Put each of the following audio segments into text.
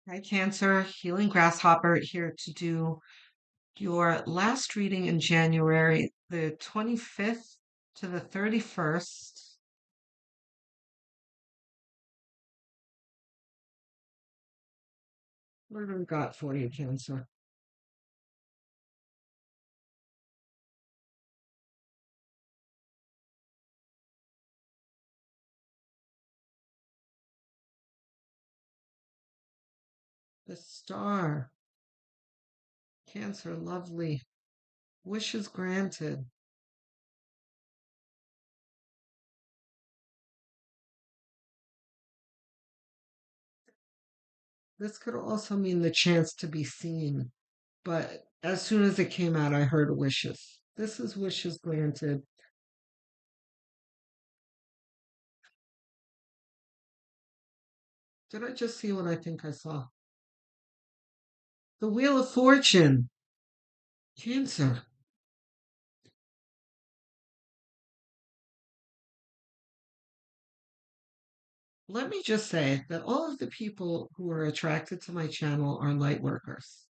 Hi, Cancer, Healing Grasshopper here to do your last reading in January, the 25th to the 31st. What do we got for you, Cancer? The Star. Cancer, lovely. Wishes granted. This could also mean the chance to be seen, but as soon as it came out, I heard wishes. This is wishes granted. Did I just see what I think I saw? The Wheel of Fortune. Cancer. Let me just say that all of the people who are attracted to my channel are light workers.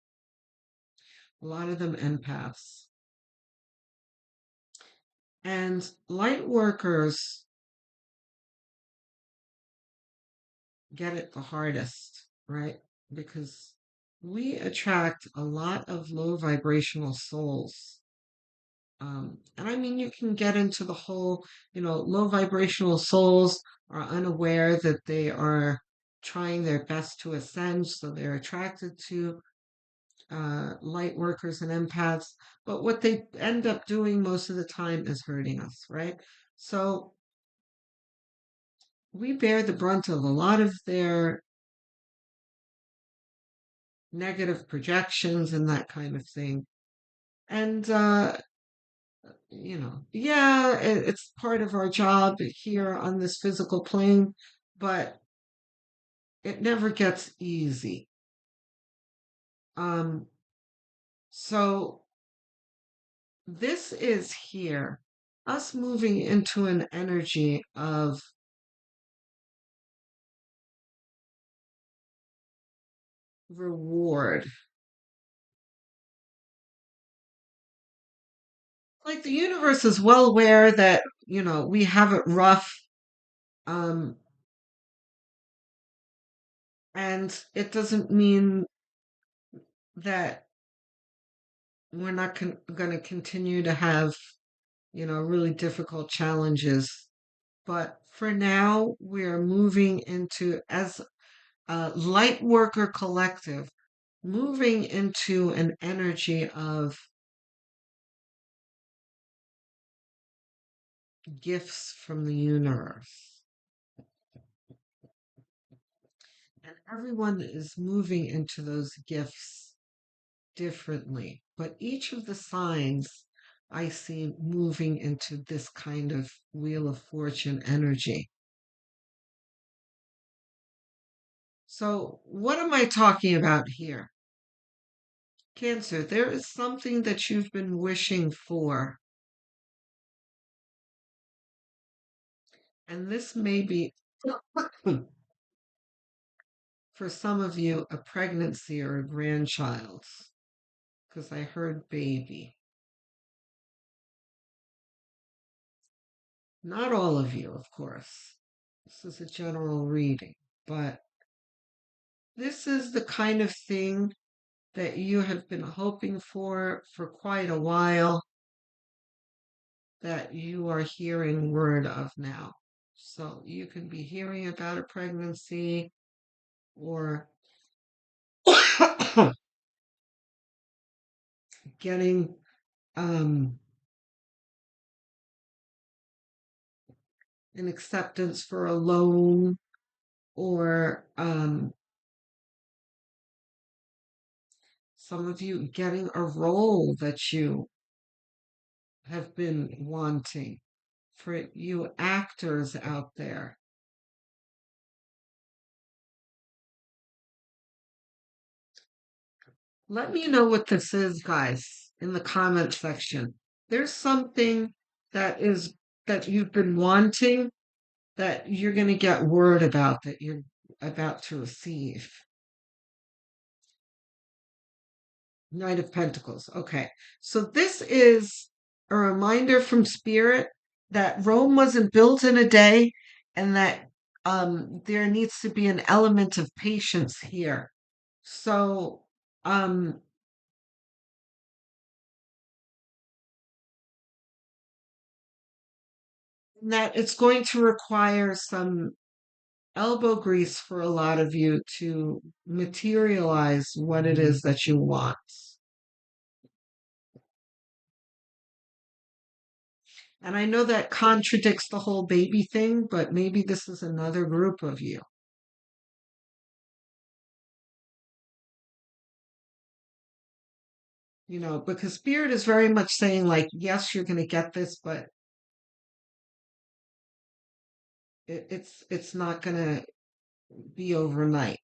A lot of them empaths. And light workers get it the hardest, right? Because we attract a lot of low vibrational souls. And I mean, you can get into the whole, low vibrational souls are unaware that they are trying their best to ascend, so they're attracted to light workers and empaths, but what they end up doing most of the time is hurting us, right? So we bear the brunt of a lot of their negative projections and that kind of thing. And, yeah, it's part of our job here on this physical plane, but it never gets easy. Um, so this is here, us moving into an energy of reward. Like the universe is well aware that, we have it rough, um, and it doesn't mean that we're not going to continue to have, really difficult challenges. But for now, we're moving into, as a light worker collective, moving into an energy of gifts from the universe. And everyone is moving into those gifts differently. But each of the signs I see moving into this kind of Wheel of Fortune energy. So, what am I talking about here? Cancer, there is something that you've been wishing for. And this may be, for some of you, a pregnancy or a grandchild, because I heard baby. Not all of you, of course. This is a general reading, but this is the kind of thing that you have been hoping for quite a while that you are hearing word of now. So you can be hearing about a pregnancy or getting an acceptance for a loan or some of you getting a role that you have been wanting. For you actors out there, let me know what this is, guys, in the comment section. There's something that is that you've been wanting that you're going to get word about that you're about to receive. Knight of Pentacles. Okay. So this is a reminder from Spirit that Rome wasn't built in a day and that there needs to be an element of patience here. So um that it's going to require some elbow grease for a lot of you to materialize what it is that you want. And I know that contradicts the whole baby thing, but maybe this is another group of you, because Spirit is very much saying, like, yes, you're going to get this, but it's not going to be overnight.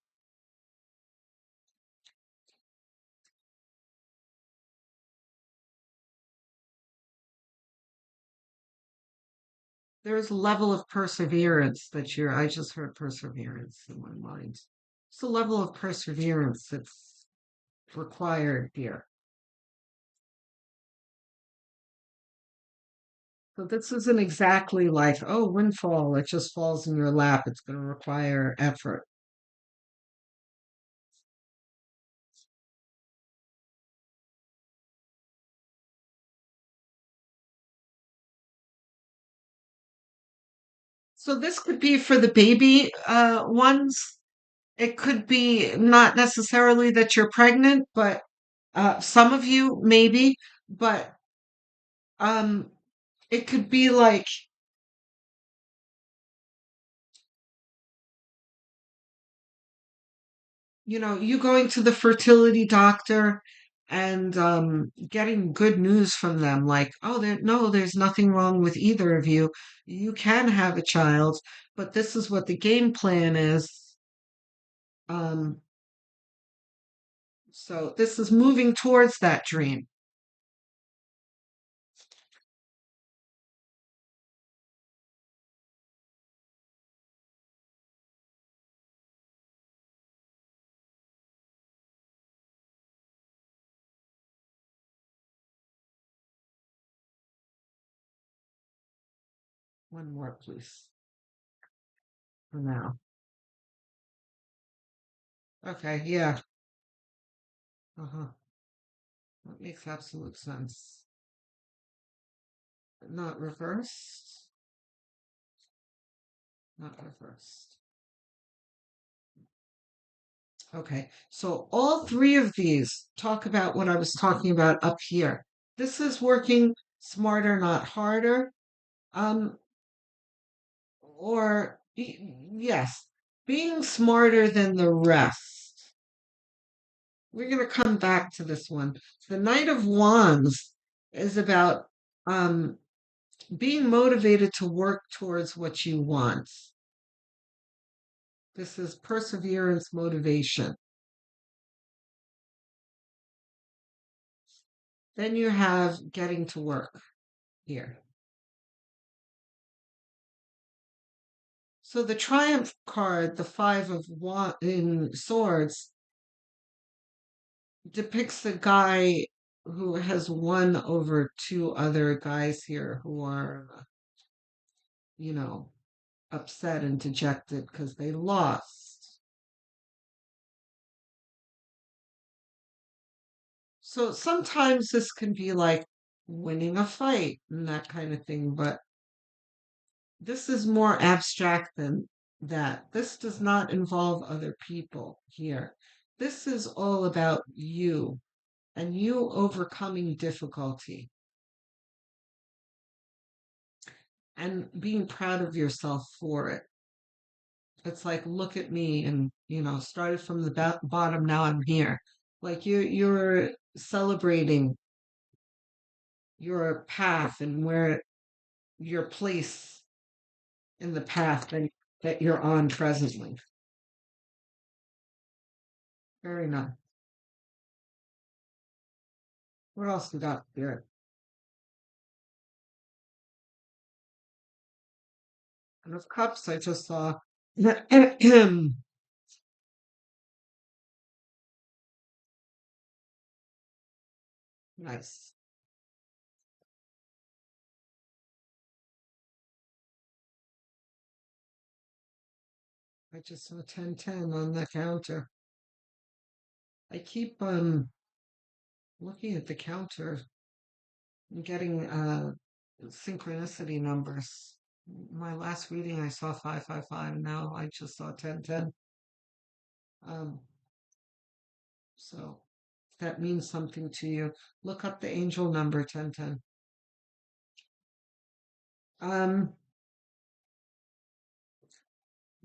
There's a level of perseverance I just heard perseverance in my mind. It's a level of perseverance that's required here. So this isn't exactly like, oh, windfall, it just falls in your lap. It's going to require effort. So this could be for the baby ones. It could be not necessarily that you're pregnant, but some of you maybe, but um, it could be like, you going to the fertility doctor and getting good news from them, like, oh, no, there's nothing wrong with either of you. You can have a child, but this is what the game plan is. Um, so this is moving towards that dream. One more, please, for now. Okay, yeah. Uh-huh. That makes absolute sense. Not reversed. Not reversed. Okay, so all three of these talk about what I was talking about up here. This is working smarter, not harder. Um, yes, being smarter than the rest. We're going to come back to this one. The Knight of Wands is about um, being motivated to work towards what you want. This is perseverance, motivation. Then you have getting to work here. So the Triumph card, the Five of in Swords, depicts a guy who has won over two other guys here who are, you know, upset and dejected because they lost. So sometimes this can be like winning a fight and that kind of thing, but this is more abstract than that. This does not involve other people here. This is all about you and you overcoming difficulty and being proud of yourself for it. It's like, look at me, and started from the bottom, now I'm here. Like you're celebrating your path and where your place in the path that you're on presently. Very nice. What else we got there? And of cups, I just saw Nice. I just saw 1010 on the counter. I keep looking at the counter and getting synchronicity numbers. My last reading I saw 555. Now I just saw 1010. Um, so if that means something to you, look up the angel number 1010. Um,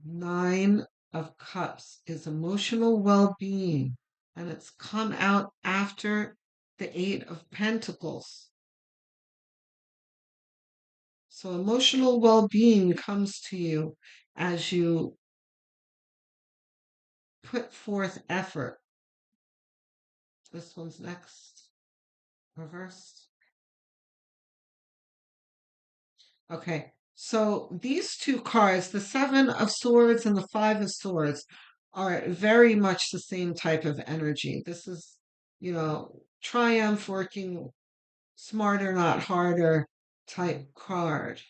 Nine of Cups is emotional well-being, and it's come out after the Eight of Pentacles. So emotional well-being comes to you as you put forth effort. This one's next, reversed. Okay, so these two cards, the Seven of Swords and the Five of Swords, are very much the same type of energy. This is, triumph, working smarter, not harder type card.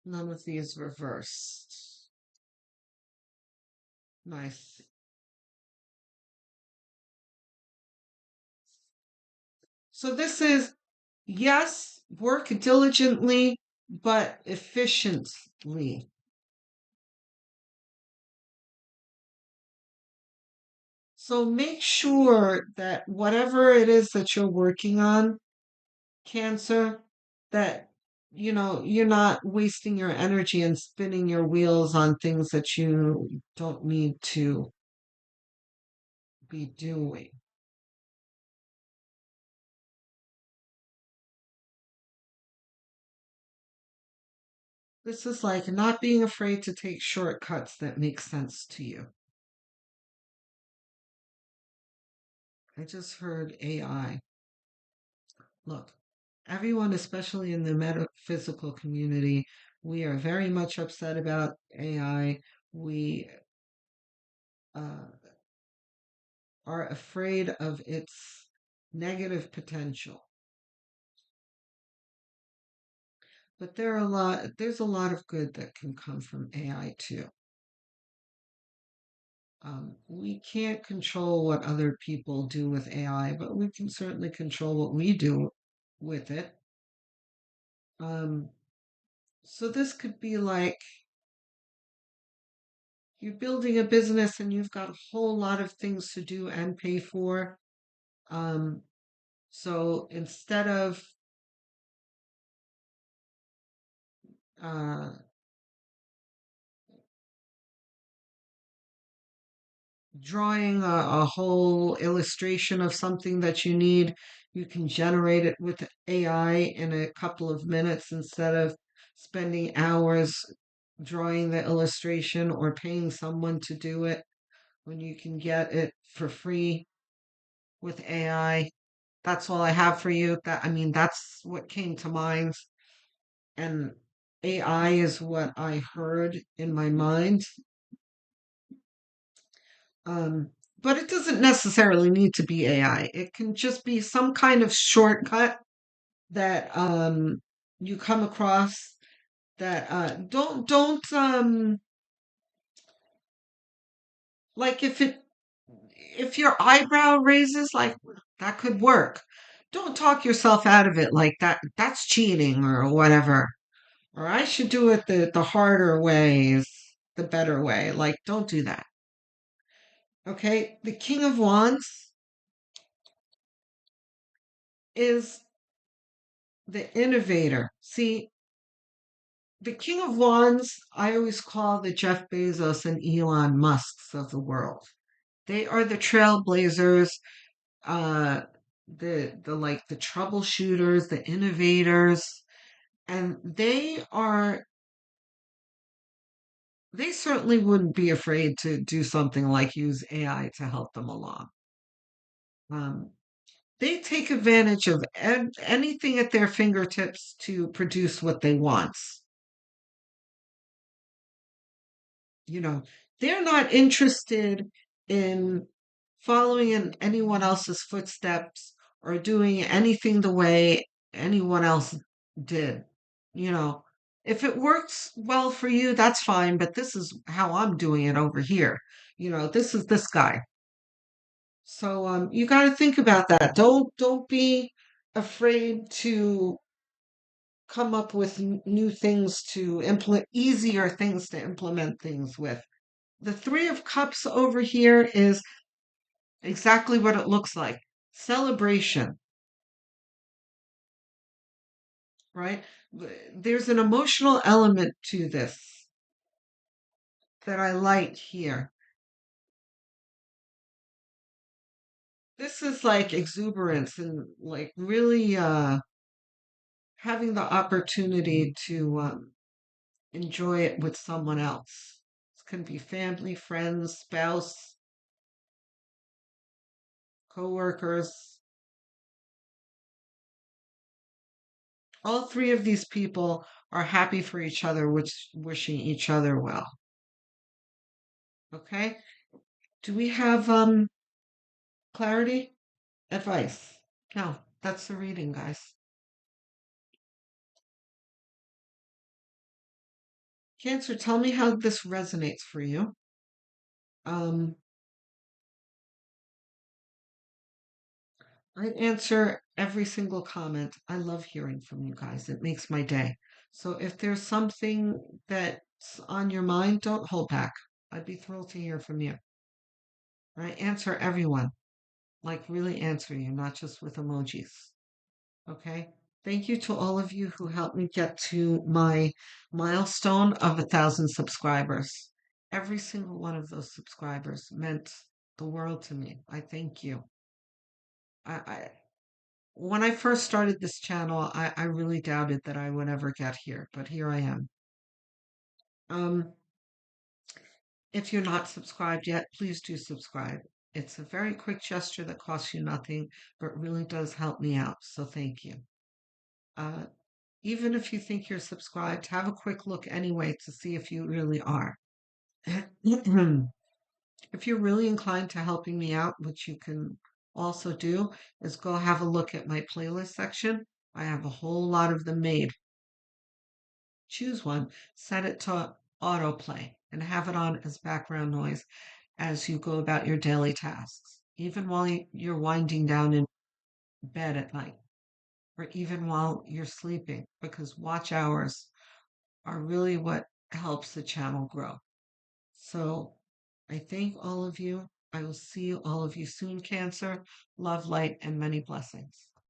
None of these reversed. Nice. So this is, yes, work diligently, but efficiently. So make sure that whatever it is that you're working on, Cancer, that you're not wasting your energy and spinning your wheels on things that you don't need to be doing. This is like not being afraid to take shortcuts that make sense to you. I just heard AI. Look, everyone, especially in the metaphysical community, we are very much upset about AI. We uh, are afraid of its negative potential. But there's a lot of good that can come from AI too. We can't control what other people do with AI, but we can certainly control what we do with it. Um, so this could be like you're building a business and you've got a whole lot of things to do and pay for. Um, so instead of uh, drawing a whole illustration of something that you need, you can generate it with AI in a couple of minutes instead of spending hours drawing the illustration or paying someone to do it when you can get it for free with AI. That's all I have for you. That's what came to mind. And AI is what I heard in my mind. Um, but it doesn't necessarily need to be AI. It can just be some kind of shortcut that you come across that don't like if your eyebrow raises, like that could work. Don't talk yourself out of it like that. That's cheating or whatever. Or I should do it the harder way is the better way. Like, don't do that. Okay? The King of Wands is the innovator. See, the King of Wands, I always call the Jeff Bezos and Elon Musks of the world. They are the trailblazers, uh, the troubleshooters, the innovators, and they certainly wouldn't be afraid to do something like use AI to help them along. Um, they take advantage of anything at their fingertips to produce what they want. You know, They're not interested in following in anyone else's footsteps or doing anything the way anyone else did. You know, if it works well for you, that's fine, but this is how I'm doing it over here. This is this guy. So you got to think about that. Don't be afraid to come up with new things to implement, easier things to implement things with. The Three of Cups over here is exactly what it looks like. Celebration, right? There's an emotional element to this that I like here. This is like exuberance and like really having the opportunity to enjoy it with someone else. It can be family, friends, spouse, co-workers. All three of these people are happy for each other, which wishing each other well. Okay? Do we have clarity? Advice? No, that's the reading, guys. Cancer, tell me how this resonates for you. Um, I answer every single comment. I love hearing from you guys. It makes my day. So if there's something that's on your mind, don't hold back. I'd be thrilled to hear from you. I answer everyone, like really answer you, not just with emojis. Okay? Thank you to all of you who helped me get to my milestone of 1,000 subscribers. Every single one of those subscribers meant the world to me. I thank you. I when I first started this channel, I really doubted that I would ever get here, but here I am. Um, if you're not subscribed yet, please do subscribe. It's a very quick gesture that costs you nothing, but really does help me out. So thank you. Uh, Even if you think you're subscribed, have a quick look anyway to see if you really are. If you're really inclined to helping me out, which you can also do, is go have a look at my playlist section. I have a whole lot of them made. Choose one, set it to autoplay, and have it on as background noise as you go about your daily tasks, even while you're winding down in bed at night, or even while you're sleeping, because watch hours are really what helps the channel grow. So I thank all of you. I will see all of you soon, Cancer. Love, light, and many blessings.